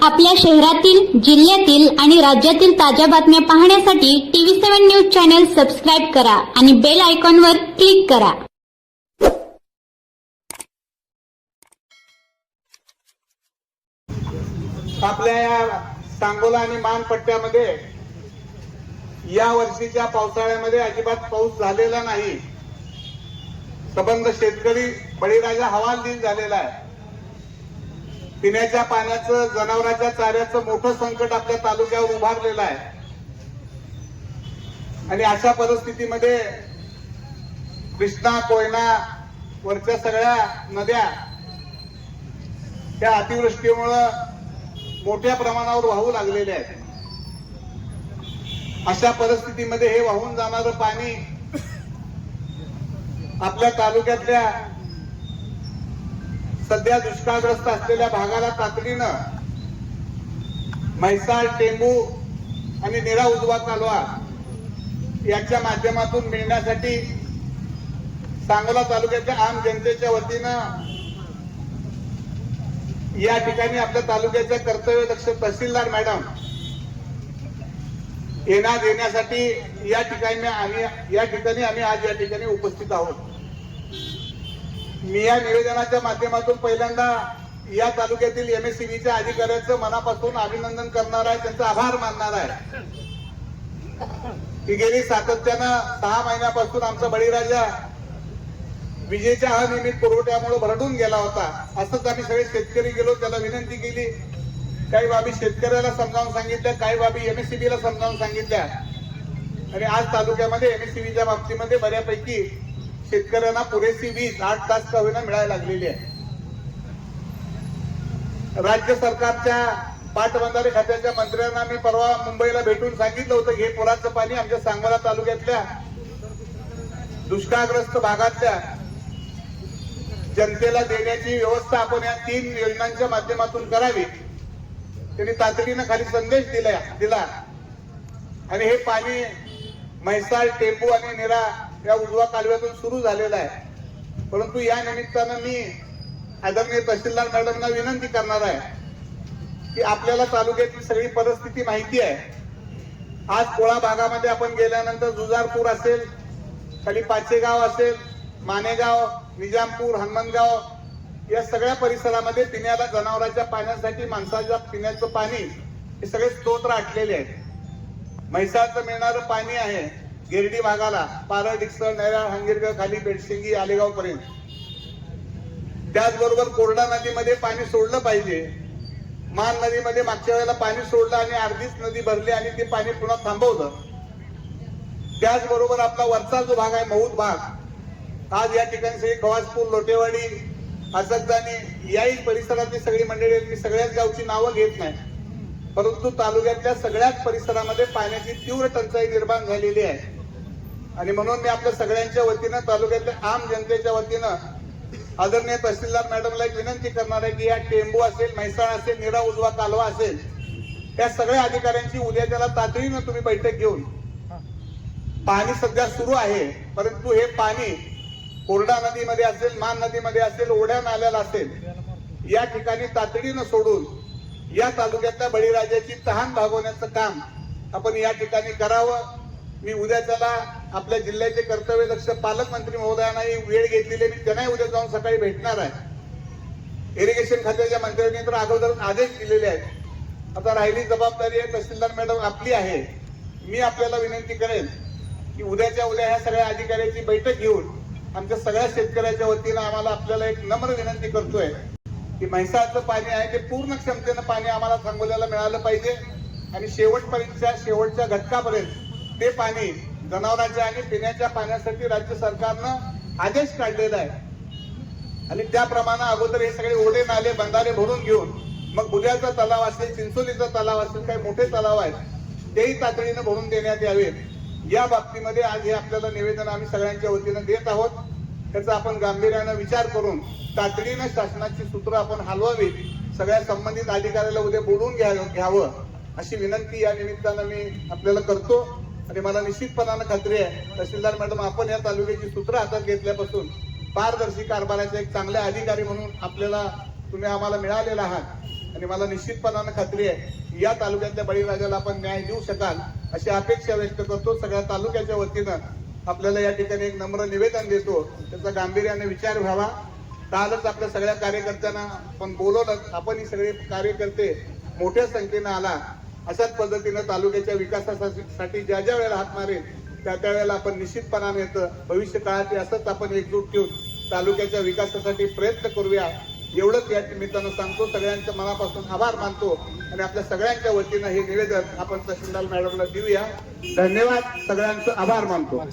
आपल्या शहरातील, जिल्ह्यातील आणि राज्यातील ताज्या बातम्या पाहण्यासाठी TV7 न्यूज चॅनल सबस्क्राइब करा आणि बेल आयकॉनवर क्लिक करा. आपल्या या सांगोला आणि मान पट्ट्यामध्ये या वर्षीच्या पावसाळ्यामध्ये अजिबात पाऊस झालेला नाही. सबंध शेतकरी बळीराजा हवालदिल झालेला आहे. पिण्याच्या पाण्याचं, जनावरांच्या चाऱ्याचं मोठं संकट आपल्या तालुक्यावर उभारलेलं आहे. आणि अशा परिस्थितीमध्ये कृष्णा, कोयना वरच्या सगळ्या नद्या त्या अतिवृष्टीमुळे मोठ्या प्रमाणावर वाहू लागलेले आहेत. अशा परिस्थितीमध्ये हे वाहून जाणारं पाणी आपल्या तालुक्यातल्या सध्या दुष्काळग्रस्त असलेल्या भागाला तातडीनं म्हैसाळ, टेंबू आणि निरा उजवा कालवा यांच्या माध्यमातून मिळण्यासाठी सांगोला तालुक्याच्या आम जनतेच्या वतीनं या ठिकाणी आपल्या तालुक्याच्या कर्तव्यदक्ष तहसीलदार मॅडम येण्यासाठी या ठिकाणी आम्ही आज या ठिकाणी उपस्थित आहोत. मी या निवेदनाच्या माध्यमातून पहिल्यांदा या तालुक्यातील MSCBच्या अधिकाऱ्यांचं मनापासून अभिनंदन करणार आहे, त्यांचा आभार मानणार आहे की गेली सातत्यानं 6 महिन्यापासून आमचा बळीराजा विजेच्या अनियमित पुरवठ्यामुळे भरडून गेला होता. असंच आम्ही सगळे शेतकरी गेलो, त्याला विनंती केली. काही बाबी शेतकऱ्याला समजावून सांगितल्या, काही बाबी MSCBला समजावून सांगितल्या आणि आज तालुक्यामध्ये MSCBच्या बाबतीमध्ये बऱ्यापैकी शेतकऱ्यांना पुरेशी वीज 8 तास का होईना मिळायला लागलेली आहे. राज्य सरकारच्या पाटबंधारे खात्याच्या मंत्र्यांना मी परवा मुंबईला भेटून सांगितलं होतं हे पुराचं पाणी आमच्या सांगोला तालुक्यातल्या दुष्काळग्रस्त भागातल्या जनतेला देण्याची व्यवस्था आपण या 3 योजनांच्या माध्यमातून करावी. त्यांनी तातडीनं खाली संदेश दिला आणि हे पाणी म्हैसाळ, टेंबू आणि निरा या उजवा कालव्यातून सुरू झालेला आहे. परंतु या निमित्तानं मी आदरणीय तहसीलदार मॅडमना विनंती करणार आहे की आपल्याला तालुक्याची सगळी परिस्थिती माहिती आहे. आज कोळा भागामध्ये आपण गेल्यानंतर जुजारपूर असेल, खाली पाचेगाव असेल, मानेगाव, निजामपूर, हनुमानगाव या सगळ्या परिसरामध्ये पिण्याला, जनावरांच्या पाण्यासाठी, माणसाच्या पिण्याचं पाणी हे सगळे स्तोत्र आटलेले आहेत. म्हैसाळचं मिळणारं पाणी आहे गिरडी भागाला, पारळ, डिक्सळ, नैराळ, हंगिरगाव, खाली बेडशिंगी, आलेगाव पर्यंत. त्याचबरोबर कोरडा नदीमध्ये पाणी सोडलं पाहिजे. मान नदीमध्ये मागच्या वेळेला पाणी सोडलं आणि अर्धीच नदी भरली आणि ते पाणी पुन्हा थांबवलं. त्याचबरोबर आपला वरचा जो भाग आहे मौद भाग, आज या ठिकाणी सगळी खवासपूर, लोटेवाडी, असगदानी याही परिसरातली सगळी मंडळी, मी सगळ्याच गावची नावं घेत नाही, परंतु तालुक्यातल्या सगळ्याच परिसरामध्ये पाण्याची तीव्र टंचाई निर्माण झालेली आहे. आणि म्हणून मी आपल्या सगळ्यांच्या वतीनं, तालुक्यातल्या आम जनतेच्या वतीनं आदरणीय तहसीलदार मॅडमला एक विनंती करणार आहे की या टेंबू असेल, म्हैसाळ असेल, निरा उजवा कालवा असेल, या सगळ्या अधिकाऱ्यांची उद्या त्याला तातडीनं तुम्ही बैठक घेऊन, पाणी सध्या सुरू आहे परंतु हे पाणी कोरडा नदीमध्ये असेल, मान नदीमध्ये असेल, ओढ्या नाल्याला असेल, या ठिकाणी तातडीनं सोडून या तालुक्यातल्या बळीराजाची तहान भागवण्याचं काम आपण या ठिकाणी करावं. मी उद्या त्याला आपल्या जिल्ह्याचे कर्तव्यदक्ष पालकमंत्री महोदयांनाही वेळ घेतलेली, मी त्यांनाही उद्या जाऊन सकाळी भेटणार आहे. इरिगेशन खात्याच्या मंत्र्यांनी तर अगोदर आदेश दिलेले आहेत. आता राहिली जबाबदारी आहे तहसीलदार मॅडम आपली आहे. मी आपल्याला विनंती करेन की उद्याच्या उद्या ह्या सगळ्या अधिकाऱ्यांची बैठक घेऊन आमच्या सगळ्या शेतकऱ्याच्या वतीनं आम्हाला आपल्याला एक नम्र विनंती करतोय की म्हैसाळचं पाणी आहे ते पूर्ण क्षमतेनं पाणी आम्हाला सांगोल्याला मिळालं पाहिजे आणि शेवटच्या घटकापर्यंत ते पाणी जनावरांच्या आणि पिण्याच्या पाण्यासाठी राज्य सरकारनं आदेश काढलेला आहे. आणि त्याप्रमाणे अगोदर हे सगळे ओढे, नाले, बंधारे भरून घेऊन मग बुद्याचा तलाव असेल, चिंचोलीचा तलाव असेल, काही मोठे तलाव आहेत तेही तातडीनं भरून देण्यात यावेत. या बाबतीमध्ये आज हे आपल्याला निवेदन आम्ही सगळ्यांच्या वतीनं देत आहोत. त्याचा आपण गांभीर्यानं विचार करून तातडीनं शासनाची सूत्र आपण हलवावी, सगळ्या संबंधित अधिकाऱ्याला उद्या बोलवून घ्यावं अशी विनंती या निमित्तानं मी आपल्याला करतो. आणि मला निश्चितपणानं खात्री आहे तहसीलदार मॅडम आपण या तालुक्याची सूत्र हातात घेतल्यापासून पारदर्शी कारभाराचे एक चांगले अधिकारी म्हणून तुम्ही आम्हाला मिळालेला आहात. आणि मला निश्चितपणानं खात्री आहे या तालुक्यातल्या बळीराजाला आपण न्याय देऊ शकाल अशी अपेक्षा व्यक्त करतो. सगळ्या तालुक्याच्या वतीनं आपल्याला या ठिकाणी एक नम्र निवेदन देतो, त्याचा गांभीर्याने विचार व्हावा. कालच आपल्या सगळ्या कार्यकर्त्यांना आपण बोलवलं, आपण ही सगळे कार्यकर्ते मोठ्या संख्येनं आला. अशाच पद्धतीनं तालुक्याच्या विकासासाठी ज्या ज्या वेळेला हात मारेल त्या वेळेला आपण निश्चितपणाने येतं. भविष्य काळात असंच आपण एकजूट ठेवून तालुक्याच्या विकासासाठी प्रयत्न करूया एवढंच या निमित्तानं सांगतो. सगळ्यांच्या मनापासून आभार मानतो आणि आपल्या सगळ्यांच्या वतीनं हे निवेदन आपण तहसीलदार मॅडमला देऊया. धन्यवाद, सगळ्यांचं आभार मानतो.